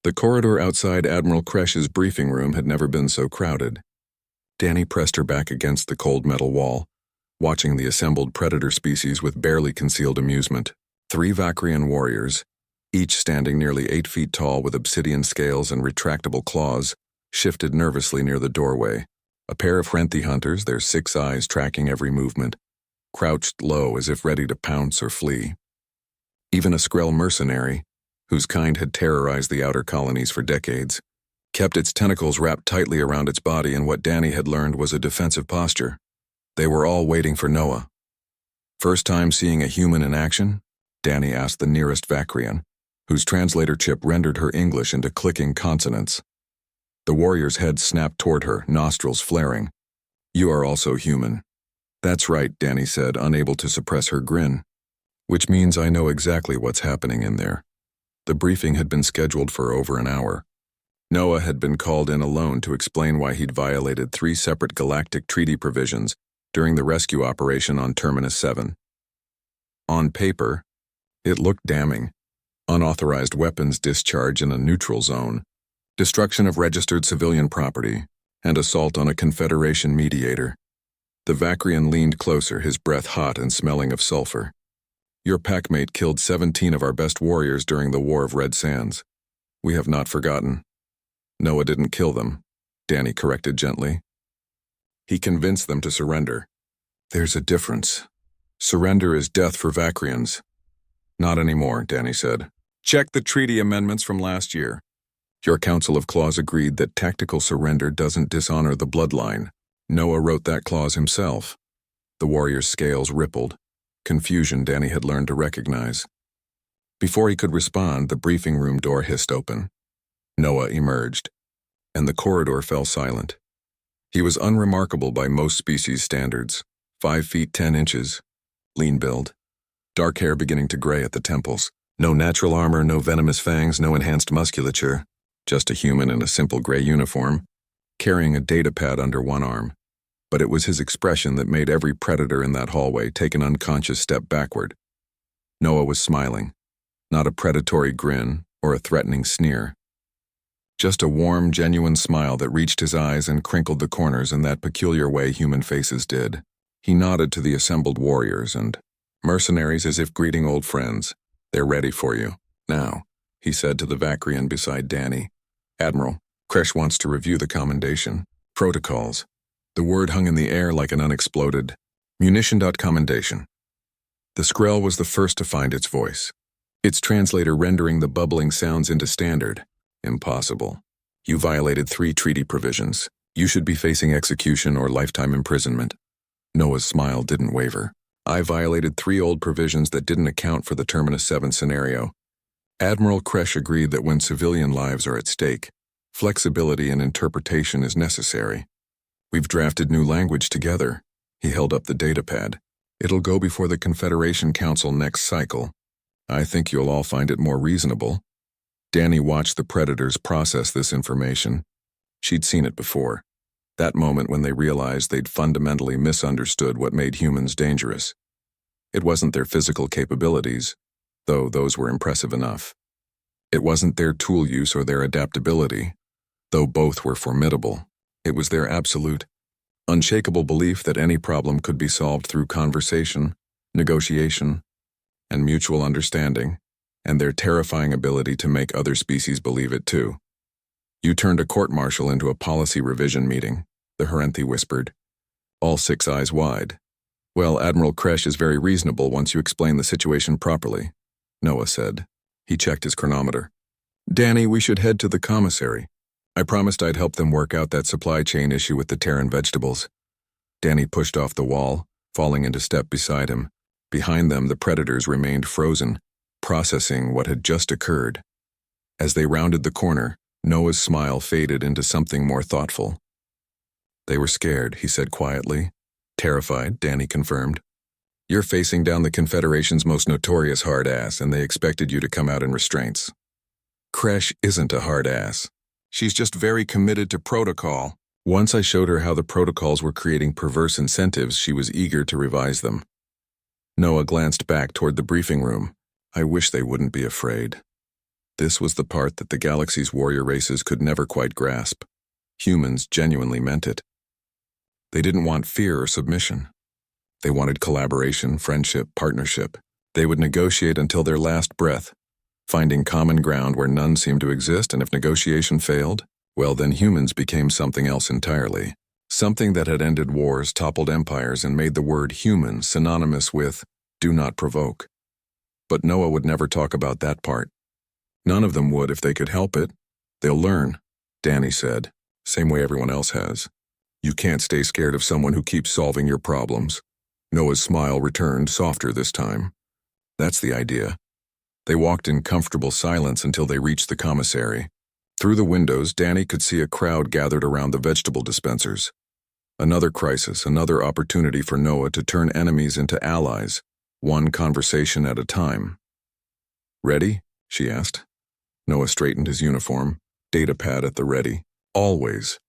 The corridor outside Admiral Kresh's briefing room had never been so crowded. Danny pressed her back against the cold metal wall, watching the assembled predator species with barely concealed amusement. 3 Vakrian warriors, each standing nearly 8 feet tall with obsidian scales and retractable claws, shifted nervously near the doorway. A pair of Hrenti hunters, their 6 eyes tracking every movement, crouched low as if ready to pounce or flee. Even a Skrell mercenary, whose kind had terrorized the outer colonies for decades, kept its tentacles wrapped tightly around its body in what Danny had learned was a defensive posture. They were all waiting for Noah. First time seeing a human in action? Danny asked the nearest Vakrian, whose translator chip rendered her English into clicking consonants. The warrior's head snapped toward her, nostrils flaring. "You are also human." "That's right," Danny said, unable to suppress her grin. "Which means I know exactly what's happening in there." The briefing had been scheduled for over an hour. Noah had been called in alone to explain why he'd violated 3 separate galactic treaty provisions during the rescue operation on Terminus 7. On paper, it looked damning. Unauthorized weapons discharge in a neutral zone, destruction of registered civilian property, and assault on a Confederation mediator. The Vakrian leaned closer, his breath hot and smelling of sulfur. "Your packmate killed 17 of our best warriors during the War of Red Sands. We have not forgotten." "Noah didn't kill them," Danny corrected gently. "He convinced them to surrender." "There's a difference. Surrender is death for Vakrians." "Not anymore," Danny said. "Check the treaty amendments from last year. Your Council of Claws agreed that tactical surrender doesn't dishonor the bloodline. Noah wrote that clause himself." The warrior's scales rippled. Confusion Danny had learned to recognize. Before he could respond, the briefing room door hissed open. Noah emerged, and the corridor fell silent. He was unremarkable by most species standards, 5 feet 10 inches, lean build, dark hair beginning to gray at the temples. No natural armor, no venomous fangs, no enhanced musculature, just a human in a simple gray uniform, carrying a datapad under one arm. But it was his expression that made every predator in that hallway take an unconscious step backward. Noah was smiling, not a predatory grin or a threatening sneer. Just a warm, genuine smile that reached his eyes and crinkled the corners in that peculiar way human faces did. He nodded to the assembled warriors and mercenaries as if greeting old friends. "They're ready for you. Now," he said to the Vakrian beside Danny. "Admiral, Kresh wants to review the commendation. Protocols." The word hung in the air like an unexploded munition.commendation. The Skrell was the first to find its voice, its translator rendering the bubbling sounds into standard. "Impossible. You violated 3 treaty provisions. You should be facing execution or lifetime imprisonment." Noah's smile didn't waver. "I violated 3 old provisions that didn't account for the Terminus 7 scenario. Admiral Kresh agreed that when civilian lives are at stake, flexibility in interpretation is necessary. We've drafted new language together." He held up the datapad. "It'll go before the Confederation Council next cycle. I think you'll all find it more reasonable." Danny watched the predators process this information. She'd seen it before. That moment when they realized they'd fundamentally misunderstood what made humans dangerous. It wasn't their physical capabilities, though those were impressive enough. It wasn't their tool use or their adaptability, though both were formidable. It was their absolute, unshakable belief that any problem could be solved through conversation, negotiation, and mutual understanding, and their terrifying ability to make other species believe it too. "You turned a court-martial into a policy revision meeting," the Hrenti whispered, all 6 eyes wide. "Well, Admiral Kresh is very reasonable once you explain the situation properly," Noah said. He checked his chronometer. "Danny, we should head to the commissary. I promised I'd help them work out that supply chain issue with the Terran vegetables." Danny pushed off the wall, falling into step beside him. Behind them, the predators remained frozen, processing what had just occurred. As they rounded the corner, Noah's smile faded into something more thoughtful. "They were scared," he said quietly. "Terrified," Danny confirmed. "You're facing down the Confederation's most notorious hard ass, and they expected you to come out in restraints." "Kresh isn't a hard ass. She's just very committed to protocol. Once I showed her how the protocols were creating perverse incentives, she was eager to revise them." Noah glanced back toward the briefing room. "I wish they wouldn't be afraid." This was the part that the galaxy's warrior races could never quite grasp. Humans genuinely meant it. They didn't want fear or submission. They wanted collaboration, friendship, partnership. They would negotiate until their last breath, finding common ground where none seemed to exist, and if negotiation failed, well, then humans became something else entirely. Something that had ended wars, toppled empires, and made the word human synonymous with do not provoke. But Noah would never talk about that part. None of them would if they could help it. They'll learn, Danny said, same way everyone else has. You can't stay scared of someone who keeps solving your problems. Noah's smile returned, softer this time. That's the idea. They walked in comfortable silence until they reached the commissary. Through the windows, Danny could see a crowd gathered around the vegetable dispensers. Another crisis, another opportunity for Noah to turn enemies into allies, one conversation at a time. Ready? She asked. Noah straightened his uniform, data pad at the ready. Always.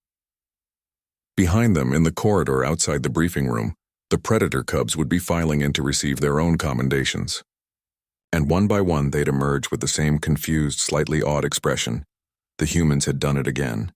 Behind them, in the corridor outside the briefing room, the predator cubs would be filing in to receive their own commendations. And one by one they'd emerge with the same confused, slightly awed expression. The humans had done it again.